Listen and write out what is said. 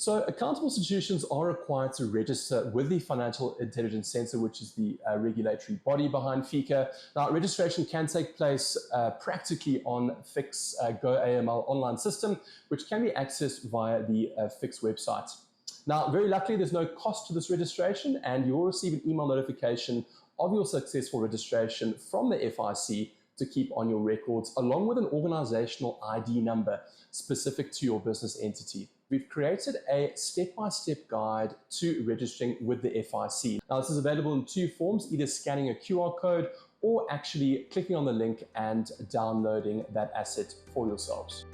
So accountable institutions are required to register with the Financial Intelligence Centre, which is the regulatory body behind FICA. Now, registration can take place practically on FIC's goAML online system, which can be accessed via the FIC website. Now, very luckily, there's no cost to this registration, and you will receive an email notification of your successful registration from the FIC to keep on your records, along with an organizational ID number specific to your business entity. We've created a step-by-step guide to registering with the FIC. Now, this is available in two forms, either scanning a QR code or actually clicking on the link and downloading that asset for yourselves.